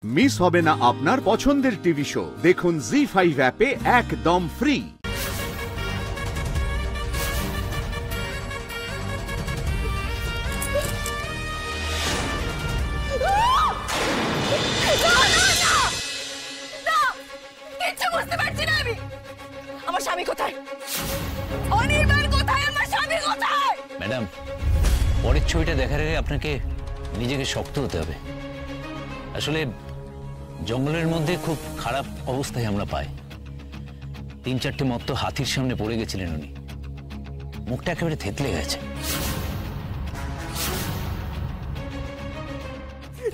Miss হবে না আপনার পছন্দের টিভি শো। দেখুন জি5 অ্যাপে একদম ফ্রি। আমার স্বামী কোথায়? অনির্বাণ কোথায়? আমার স্বামী কোথায়? ম্যাডাম, পরের ছবিটা দেখার আগে আপনাকে নিজেকে শক্ত হতে হবে। আসলে জঙ্গলের মধ্যে খুব খারাপ অবস্থায় আমরা পাই। 3-4টে মত্ত হাতির সামনে পড়ে গেছিলেন উনি। মুখটা একেবারে থেতলে গেছে।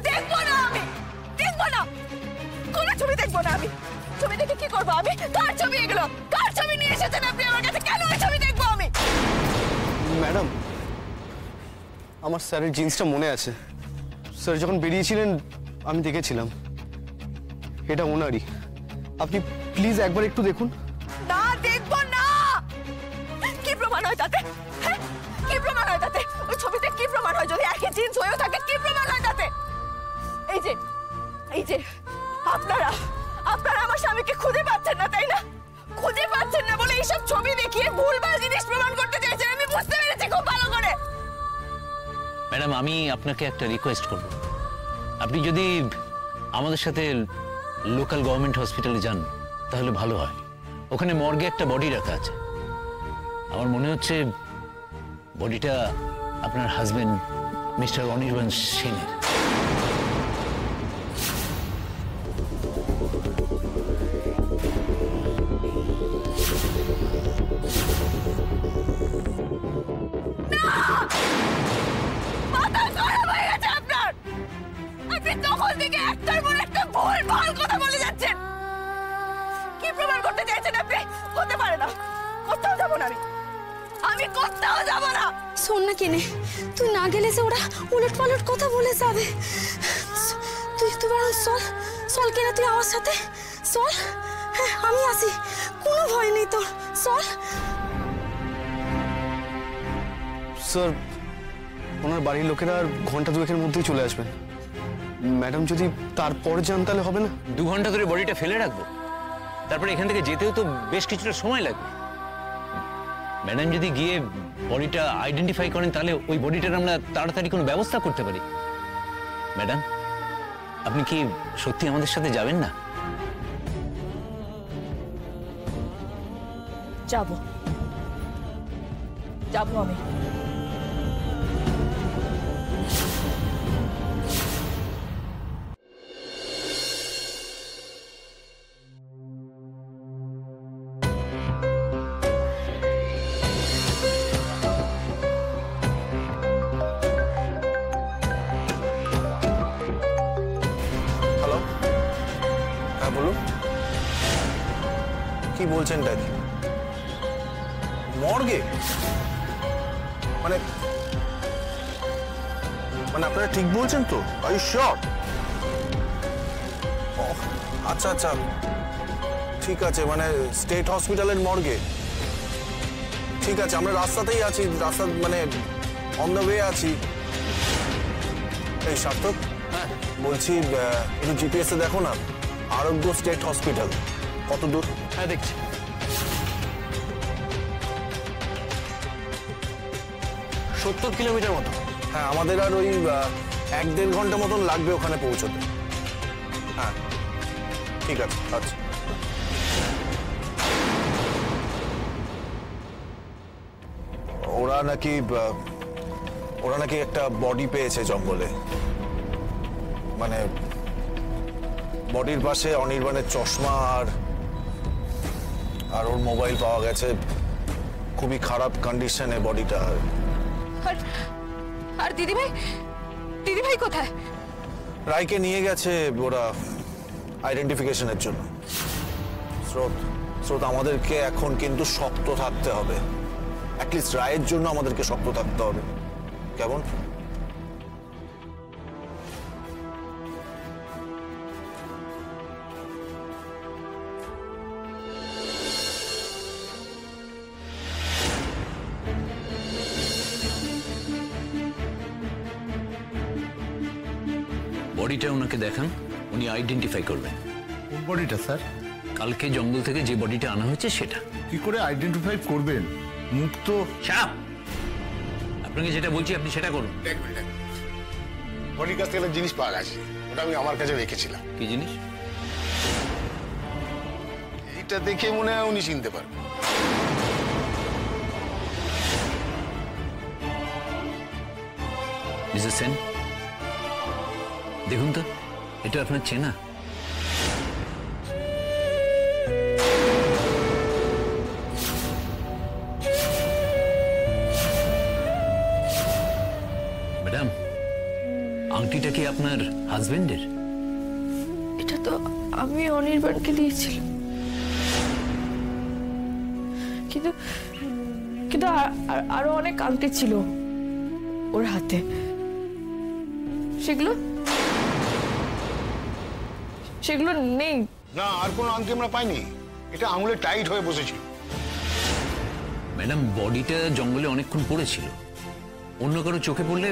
দেখবো না আমি, দেখবো না, কোন ছবি দেখবো না আমি। ছবি দেখে কি করবো আমি? কার ছবি এগুলো? কার ছবি নিয়ে এসেছেন আপনি আমার কাছে? কেন ওই ছবি দেখবো আমি? ম্যাডাম, আমার স্যারের জিন্সটা মনে আছে। স্যার যখন বেরিয়েছিলেন আমি দেখেছিলাম। এটা ওনারই। আপনি প্লিজ একবার একটু দেখুন। না, দেখবো না। কি প্রমাণ হয় তাতে? হ্যাঁ, কি প্রমাণ হয় তাতে? ওই ছবিতে কি প্রমাণ হয়? যদি একই জিন্স হয়েও থাকে কি প্রমাণ হয় তাতে? এই যে আপনারা আমার স্বামীকে খুঁজে পাচ্ছেন না, তাই না? খুঁজে পাচ্ছেন না বলে এইসব ছবি দেখিয়ে ভুলভাল জিনিস প্রমাণ করতে চাইছেন। আমি বুঝতে পেরেছি খুব ভালো করে। ম্যাডাম, আমি আপনাকে একটা রিকোয়েস্ট করব। আপনি যদি আমাদের সাথে লোকাল গভর্নমেন্ট হসপিটালে যান তাহলে ভালো হয়। ওখানে মর্গে একটা বডি রাখা আছে। আমার মনে হচ্ছে বডিটা আপনার হাজবেন্ড মিস্টার অনির্বাণ সেনের। তখন থেকে একটার পর একটা ভুলভাল কথা বলে যাচ্ছেন। কি প্রমাণ করতে চাইছেন আপনি? হতে পারে না, কোথাও যাবো না আমি কোথাও যাবো না। শোন না কেনে, তুই না গেলে যে ওরা উলট পালট কথা বলে যাবে। তুই বরং চল কেনে, তুই আমার সাথে চল। হ্যাঁ, আমি আসি, কোনো ভয় নেই তোর, চল। স্যার, ওনার বাড়ির লোকেরা আর ঘন্টা দুয়েকের মধ্যেই চলে আসবেন। ম্যাডাম যদি তারপর যান তাহলে হবে না? 2 ঘন্টা ধরে বডিটা ফেলে রাখবো? তারপরে এখান থেকে যেতেও তো বেশ কিছুটা সময় লাগবে। ম্যাডাম যদি গিয়ে বডিটা আইডেন্টিফাই করেন তাহলে ওই বডিটার আমরা তাড়াতাড়ি কোনো ব্যবস্থা করতে পারি। ম্যাডাম, আপনি কি সত্যি আমাদের সাথে যাবেন না? যাবো আমি। হ্যালো, হ্যাঁ বলুন। কি বলছেন ডাকি? মর্গে? মানে আপনারা ঠিক বলছেন তো? Are you sure? আচ্ছা আচ্ছা, ঠিক আছে। মানে স্টেট হসপিটালের মর্গে? ঠিক আছে, আমরা রাস্তাতেই আছি, রাস্তা মানে অন দ্য ওয়ে আছি। এই সার্থক, হ্যাঁ বলছি একটু জিপিএসে দেখো না, আরোগ্য স্টেট হসপিটাল কত দূর? হ্যাঁ দেখছি। 70 কিলোমিটার মতো। হ্যাঁ, আমাদের আর ওই 1-1.5 ঘন্টা মতন লাগবে ওখানে পৌঁছতে। হ্যাঁ ঠিক আছে। আচ্ছা, ওরা নাকি একটা বডি পেয়েছে জঙ্গলে। মানে বডির পাশে অনির্বাণের চশমা আর ওর মোবাইল পাওয়া গেছে। খুবই খারাপ কন্ডিশনে বডিটা। আর দিদিভাই কোথায়? রায়কে নিয়ে গেছে ওরা আইডেন্টিফিকেশনের জন্য। স্রোত, আমাদেরকে এখন কিন্তু শক্ত থাকতে হবে। অ্যাটলিস্ট রায়ের জন্য আমাদেরকে শক্ত থাকতে হবে। কেমন? বডিটা ওনাকে দেখান। উনি আইডেন্টিফাই করবেন। কোন বডিটা স্যার? কালকে জঙ্গল থেকে যে বডিটা আনা হয়েছে সেটা। কি করে আইডেন্টিফাই করবেন? মুখ তো সাপ, আপনাকে যেটা বলছি আপনি সেটা করুন। বডির কাছ থেকে একটা জিনিস পাওয়া গেছে, ওটা আমি আমার কাছে রেখেছিলাম। কি জিনিস? এইটা দেখে মনে হয় উনি চিনতে পারবেন। মিসেস সেন, দেখুন তো, এটা আপনার চেনা? ম্যাডাম, আংটিটা কি আপনার হাজবেন্ডের? এটা তো আমি অনির্বাণকে দিয়েছিলাম, কিন্তু কিন্তু আরো অনেক আংটি ছিল ওর হাতে, সেগুলো নেই। না, আর কোনো আংটি আমরা পাইনি, এটা আঙুলে টাইট হয়ে বসেছিল। ম্যাডাম, বডিটা জঙ্গলে অনেকক্ষণ পড়েছিল, অন্য কারো চোখে পড়লে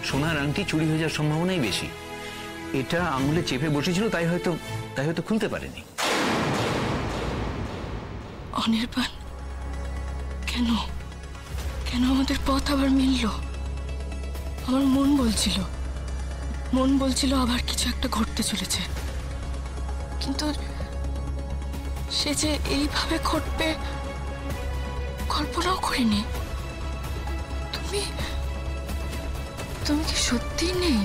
সোনার আংটি চুরি হয়ে যাওয়ার সম্ভাবনাই বেশি। এটা আঙুলে চেপে বসেছিল, তাই হয়তো খুলতে পারেনি। অনির্বাণ, কেন কেন আমাদের পথ আবার মিলল? আমার মন বলছিল আবার কিছু একটা ঘটতে চলেছে, কিন্তু সে যে এইভাবে ঘটবে কল্পনাও করিনি। তুমি কি সত্যি নেই?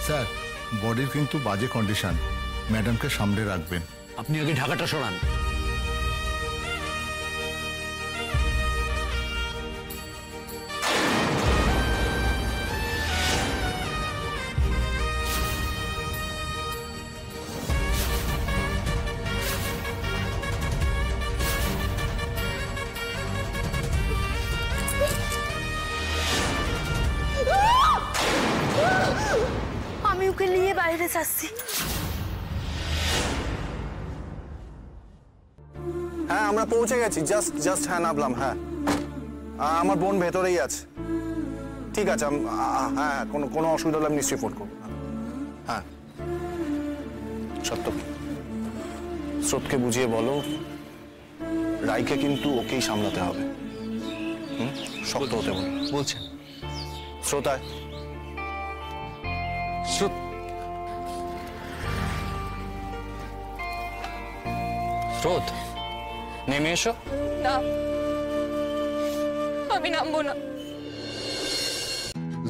স্যার, বডির কিন্তু বাজে কন্ডিশন, ম্যাডামকে সামলে রাখবেন। আপনি আগে ঢাকাটা সরান। আমি ওকে নিয়ে বাইরে যাচ্ছি। হ্যাঁ, আমরা পৌঁছে গেছি, জাস্ট হ্যাঁ নামলাম। হ্যাঁ, আমার বোন ভেতরেই আছে। ঠিক আছে, হ্যাঁ, কোনো অসুবিধা হলে আমি নিশ্চয়ই ফোন করবো। হ্যাঁ, সত্য, স্রোতকে বুঝিয়ে বলো রাইকে কিন্তু ওকেই সামলাতে হবে। শক্ত হতে বলো। বলছেন শ্রোতায় স্রোত, নেমে এসো। না, আমি নামবো না।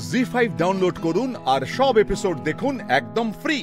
জি5 ডাউনলোড করুন আর সব এপিসোড দেখুন একদম ফ্রি।